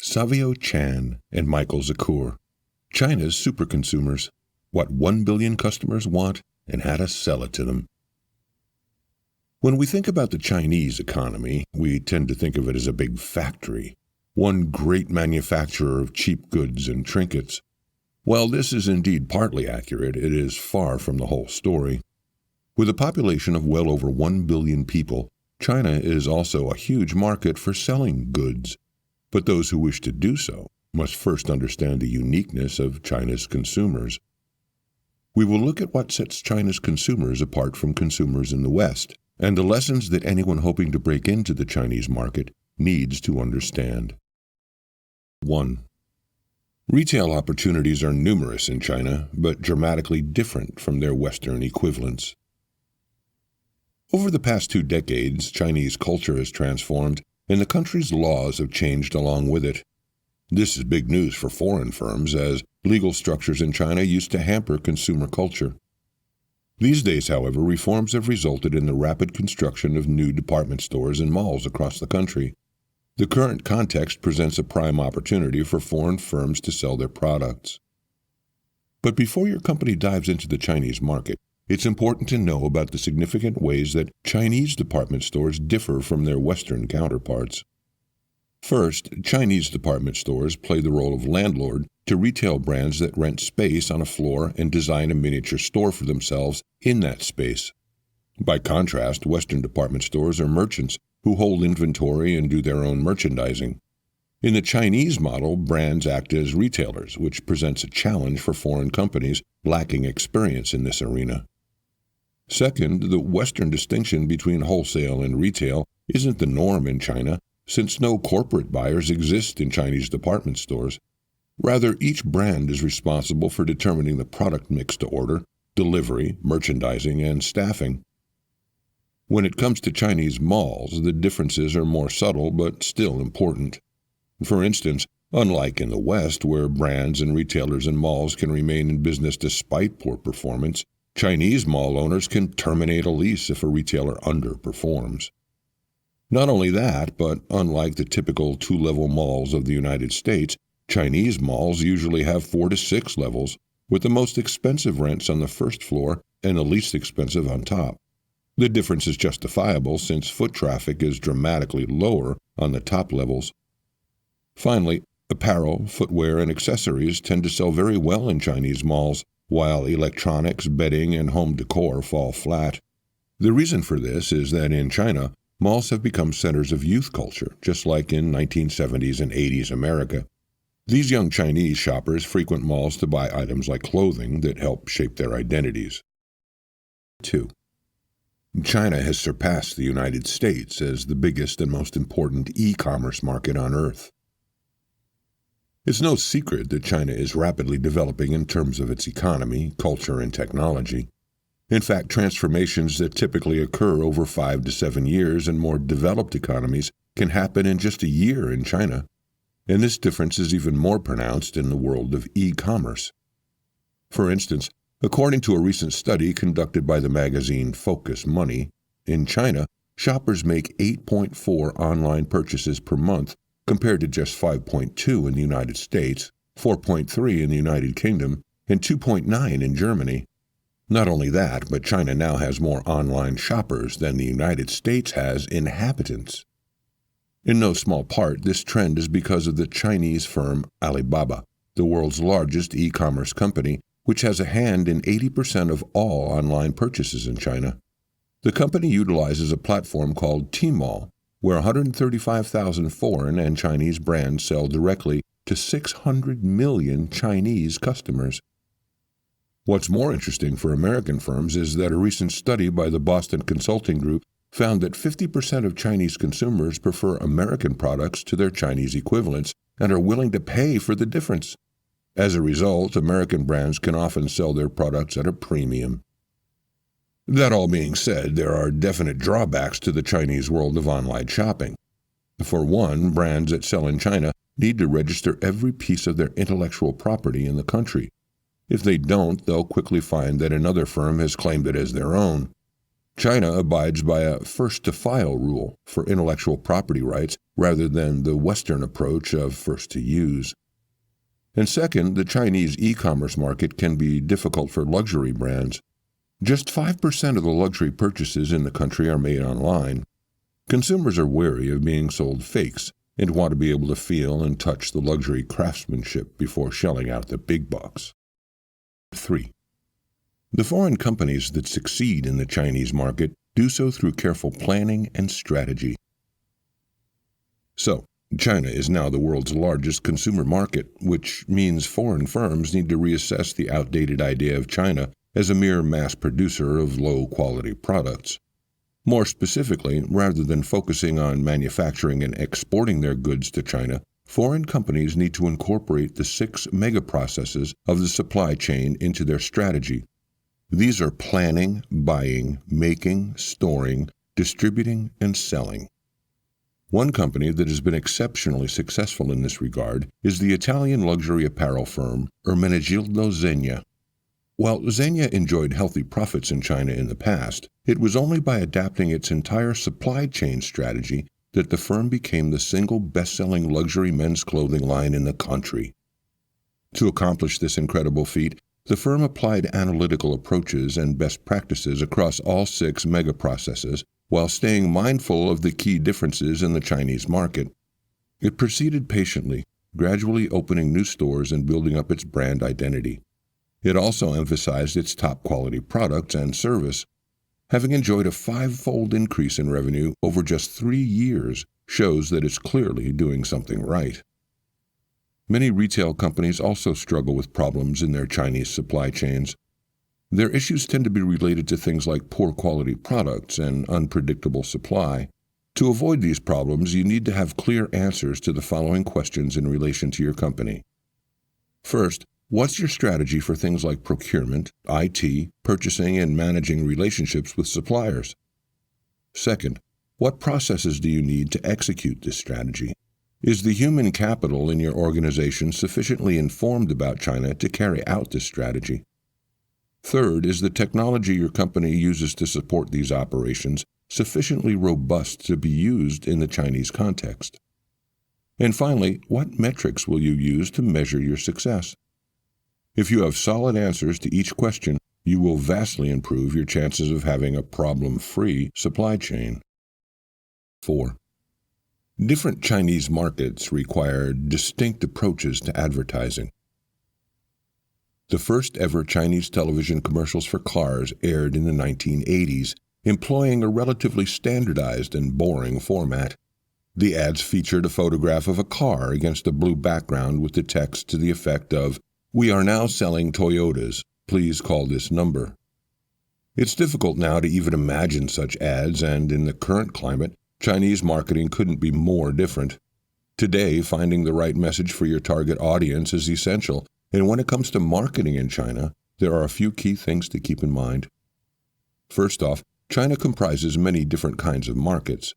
Savio Chan and Michael Zakur, China's super consumers, what 1 billion customers want and how to sell it to them. When we think about the Chinese economy, we tend to think of it as a big factory, one great manufacturer of cheap goods and trinkets. While this is indeed partly accurate, it is far from the whole story. With a population of well over 1 billion people, China is also a huge market for selling goods. But those who wish to do so must first understand the uniqueness of China's consumers. We will look at what sets China's consumers apart from consumers in the West, and the lessons that anyone hoping to break into the Chinese market needs to understand. 1. Retail opportunities are numerous in China, but dramatically different from their Western equivalents. Over the past 2 decades, Chinese culture has transformed, and the country's laws have changed along with it. This is big news for foreign firms, as legal structures in China used to hamper consumer culture. These days, however, reforms have resulted in the rapid construction of new department stores and malls across the country. The current context presents a prime opportunity for foreign firms to sell their products. But before your company dives into the Chinese market, it's important to know about the significant ways that Chinese department stores differ from their Western counterparts. First, Chinese department stores play the role of landlord to retail brands that rent space on a floor and design a miniature store for themselves in that space. By contrast, Western department stores are merchants who hold inventory and do their own merchandising. In the Chinese model, brands act as retailers, which presents a challenge for foreign companies lacking experience in this arena. Second, the Western distinction between wholesale and retail isn't the norm in China, since no corporate buyers exist in Chinese department stores. Rather, each brand is responsible for determining the product mix to order, delivery, merchandising, and staffing. When it comes to Chinese malls, the differences are more subtle but still important. For instance, unlike in the West, where brands and retailers and malls can remain in business despite poor performance, Chinese mall owners can terminate a lease if a retailer underperforms. Not only that, but unlike the typical 2-level malls of the United States, Chinese malls usually have 4 to 6 levels, with the most expensive rents on the first floor and the least expensive on top. The difference is justifiable since foot traffic is dramatically lower on the top levels. Finally, apparel, footwear, and accessories tend to sell very well in Chinese malls, while electronics, bedding, and home decor fall flat. The reason for this is that in China, malls have become centers of youth culture, just like in 1970s and 80s America. These young Chinese shoppers frequent malls to buy items like clothing that help shape their identities. 2. China has surpassed the United States as the biggest and most important e-commerce market on Earth. It's no secret that China is rapidly developing in terms of its economy, culture, and technology. In fact, transformations that typically occur over 5 to 7 years in more developed economies can happen in just a year in China. And this difference is even more pronounced in the world of e-commerce. For instance, according to a recent study conducted by the magazine Focus Money, in China, shoppers make 8.4 online purchases per month compared to just 5.2 in the United States, 4.3 in the United Kingdom, and 2.9 in Germany. Not only that, but China now has more online shoppers than the United States has inhabitants. In no small part, this trend is because of the Chinese firm Alibaba, the world's largest e-commerce company, which has a hand in 80% of all online purchases in China. The company utilizes a platform called Tmall, where 135,000 foreign and Chinese brands sell directly to 600 million Chinese customers. What's more interesting for American firms is that a recent study by the Boston Consulting Group found that 50% of Chinese consumers prefer American products to their Chinese equivalents and are willing to pay for the difference. As a result, American brands can often sell their products at a premium. That all being said, there are definite drawbacks to the Chinese world of online shopping. For one, brands that sell in China need to register every piece of their intellectual property in the country. If they don't, they'll quickly find that another firm has claimed it as their own. China abides by a first-to-file rule for intellectual property rights rather than the Western approach of first-to-use. And second, the Chinese e-commerce market can be difficult for luxury brands. Just 5% of the luxury purchases in the country are made online. Consumers are wary of being sold fakes and want to be able to feel and touch the luxury craftsmanship before shelling out the big bucks. 3. The foreign companies that succeed in the Chinese market do so through careful planning and strategy. So, China is now the world's largest consumer market, which means foreign firms need to reassess the outdated idea of China as a mere mass producer of low-quality products. More specifically, rather than focusing on manufacturing and exporting their goods to China, foreign companies need to incorporate the 6 megaprocesses of the supply chain into their strategy. These are planning, buying, making, storing, distributing, and selling. One company that has been exceptionally successful in this regard is the Italian luxury apparel firm Ermenegildo Zegna. While Zegna enjoyed healthy profits in China in the past, it was only by adapting its entire supply chain strategy that the firm became the single best-selling luxury men's clothing line in the country. To accomplish this incredible feat, the firm applied analytical approaches and best practices across all 6 megaprocesses while staying mindful of the key differences in the Chinese market. It proceeded patiently, gradually opening new stores and building up its brand identity. It also emphasized its top-quality products and service. Having enjoyed a 5-fold increase in revenue over just 3 years shows that it's clearly doing something right. Many retail companies also struggle with problems in their Chinese supply chains. Their issues tend to be related to things like poor quality products and unpredictable supply. To avoid these problems, you need to have clear answers to the following questions in relation to your company. First, what's your strategy for things like procurement, IT, purchasing, and managing relationships with suppliers? Second, what processes do you need to execute this strategy? Is the human capital in your organization sufficiently informed about China to carry out this strategy? Third, is the technology your company uses to support these operations sufficiently robust to be used in the Chinese context? And finally, what metrics will you use to measure your success? If you have solid answers to each question, you will vastly improve your chances of having a problem-free supply chain. 4. Different Chinese markets require distinct approaches to advertising. The first ever Chinese television commercials for cars aired in the 1980s, employing a relatively standardized and boring format. The ads featured a photograph of a car against a blue background with the text to the effect of, "We are now selling Toyotas. Please call this number." It's difficult now to even imagine such ads, and in the current climate, Chinese marketing couldn't be more different. Today, finding the right message for your target audience is essential, and when it comes to marketing in China, there are a few key things to keep in mind. First off, China comprises many different kinds of markets.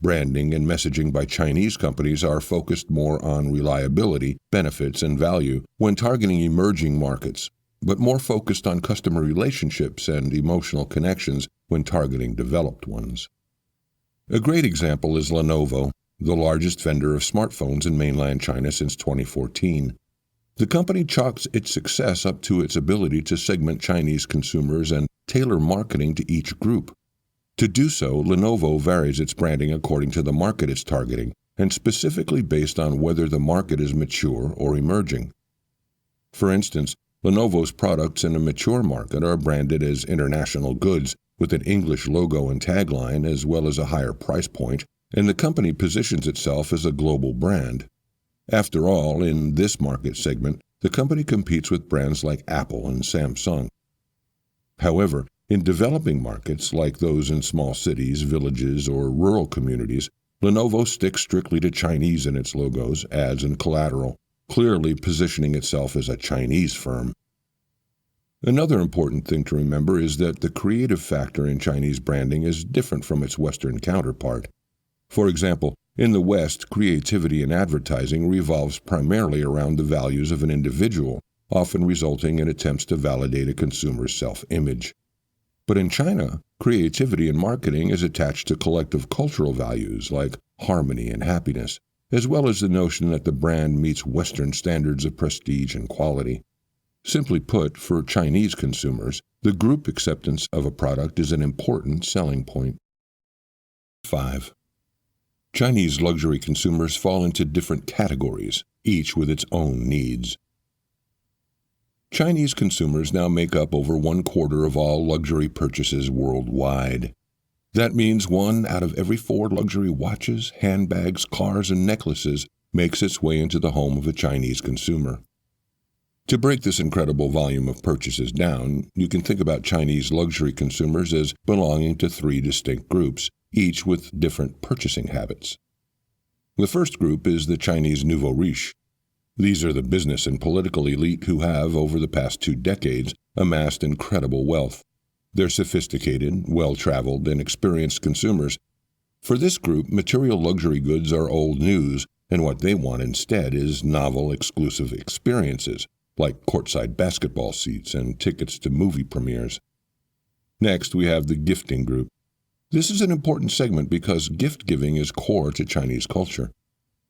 Branding and messaging by Chinese companies are focused more on reliability, benefits, and value when targeting emerging markets, but more focused on customer relationships and emotional connections when targeting developed ones. A great example is Lenovo, the largest vendor of smartphones in mainland China since 2014. The company chalks its success up to its ability to segment Chinese consumers and tailor marketing to each group. To do so, Lenovo varies its branding according to the market it's targeting, and specifically based on whether the market is mature or emerging. For instance, Lenovo's products in a mature market are branded as international goods with an English logo and tagline as well as a higher price point, and the company positions itself as a global brand. After all, in this market segment, the company competes with brands like Apple and Samsung. However, in developing markets like those in small cities, villages, or rural communities, Lenovo sticks strictly to Chinese in its logos, ads, and collateral, clearly positioning itself as a Chinese firm. Another important thing to remember is that the creative factor in Chinese branding is different from its Western counterpart. For example, in the West, creativity in advertising revolves primarily around the values of an individual, often resulting in attempts to validate a consumer's self-image. But in China, creativity in marketing is attached to collective cultural values like harmony and happiness, as well as the notion that the brand meets Western standards of prestige and quality. Simply put, for Chinese consumers, the group acceptance of a product is an important selling point. 5. Chinese luxury consumers fall into different categories, each with its own needs. Chinese consumers now make up over 1/4 of all luxury purchases worldwide. That means 1 out of every 4 luxury watches, handbags, cars, and necklaces makes its way into the home of a Chinese consumer. To break this incredible volume of purchases down, you can think about Chinese luxury consumers as belonging to 3 distinct groups, each with different purchasing habits. The first group is the Chinese nouveau riche. These are the business and political elite who have, over the past 2 decades, amassed incredible wealth. They're sophisticated, well-traveled, and experienced consumers. For this group, material luxury goods are old news, and what they want instead is novel, exclusive experiences, like courtside basketball seats and tickets to movie premieres. Next, we have the gifting group. This is an important segment because gift-giving is core to Chinese culture.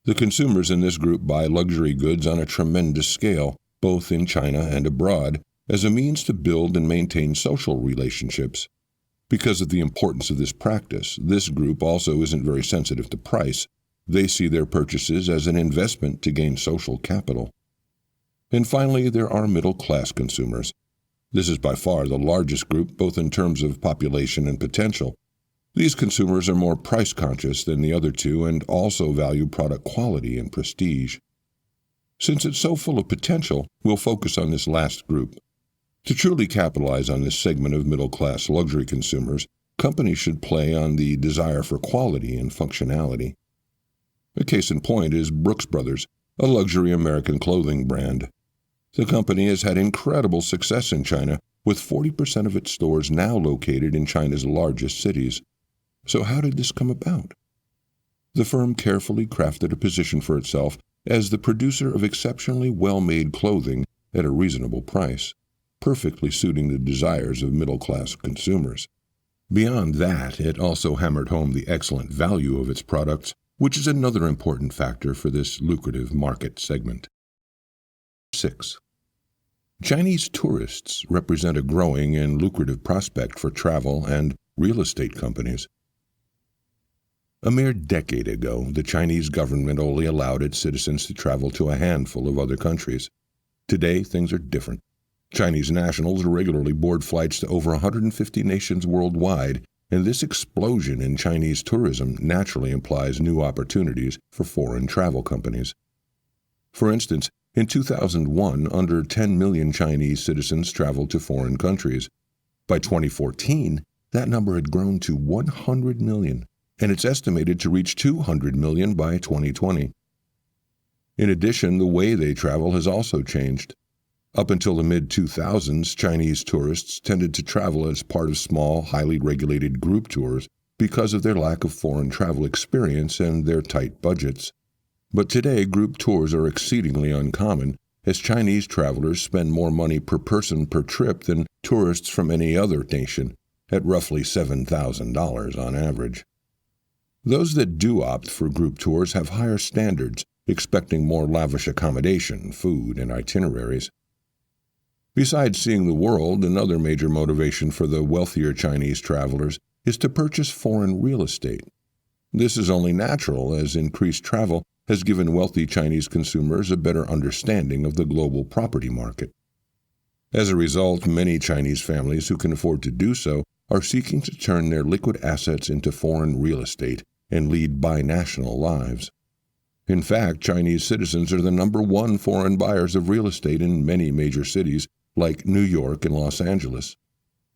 The consumers in this group buy luxury goods on a tremendous scale, both in China and abroad, as a means to build and maintain social relationships. Because of the importance of this practice, this group also isn't very sensitive to price. They see their purchases as an investment to gain social capital. And finally, there are middle-class consumers. This is by far the largest group, both in terms of population and potential. These consumers are more price-conscious than the other 2 and also value product quality and prestige. Since it's so full of potential, we'll focus on this last group. To truly capitalize on this segment of middle-class luxury consumers, companies should play on the desire for quality and functionality. A case in point is Brooks Brothers, a luxury American clothing brand. The company has had incredible success in China, with 40% of its stores now located in China's largest cities. So how did this come about? The firm carefully crafted a position for itself as the producer of exceptionally well-made clothing at a reasonable price, perfectly suiting the desires of middle-class consumers. Beyond that, it also hammered home the excellent value of its products, which is another important factor for this lucrative market segment. 6. Chinese tourists represent a growing and lucrative prospect for travel and real estate companies. A mere decade ago, the Chinese government only allowed its citizens to travel to a handful of other countries. Today, things are different. Chinese nationals regularly board flights to over 150 nations worldwide, and this explosion in Chinese tourism naturally implies new opportunities for foreign travel companies. For instance, in 2001, under 10 million Chinese citizens traveled to foreign countries. By 2014, that number had grown to 100 million, and it's estimated to reach 200 million by 2020. In addition, the way they travel has also changed. Up until the mid-2000s, Chinese tourists tended to travel as part of small, highly regulated group tours because of their lack of foreign travel experience and their tight budgets. But today, group tours are exceedingly uncommon, as Chinese travelers spend more money per person per trip than tourists from any other nation, at roughly $7,000 on average. Those that do opt for group tours have higher standards, expecting more lavish accommodation, food, and itineraries. Besides seeing the world, another major motivation for the wealthier Chinese travelers is to purchase foreign real estate. This is only natural, as increased travel has given wealthy Chinese consumers a better understanding of the global property market. As a result, many Chinese families who can afford to do so are seeking to turn their liquid assets into foreign real estate and lead binational lives. In fact, Chinese citizens are the #1 foreign buyers of real estate in many major cities like New York and Los Angeles.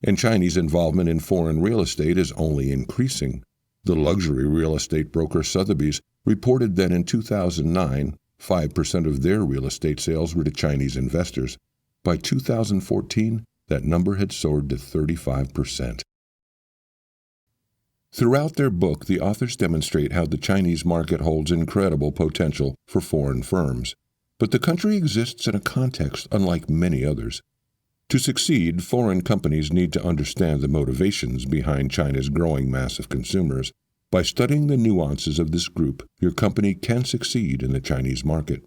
And Chinese involvement in foreign real estate is only increasing. The luxury real estate broker Sotheby's reported that in 2009, 5% of their real estate sales were to Chinese investors. By 2014, that number had soared to 35%. Throughout their book, the authors demonstrate how the Chinese market holds incredible potential for foreign firms. But the country exists in a context unlike many others. To succeed, foreign companies need to understand the motivations behind China's growing mass of consumers. By studying the nuances of this group, your company can succeed in the Chinese market.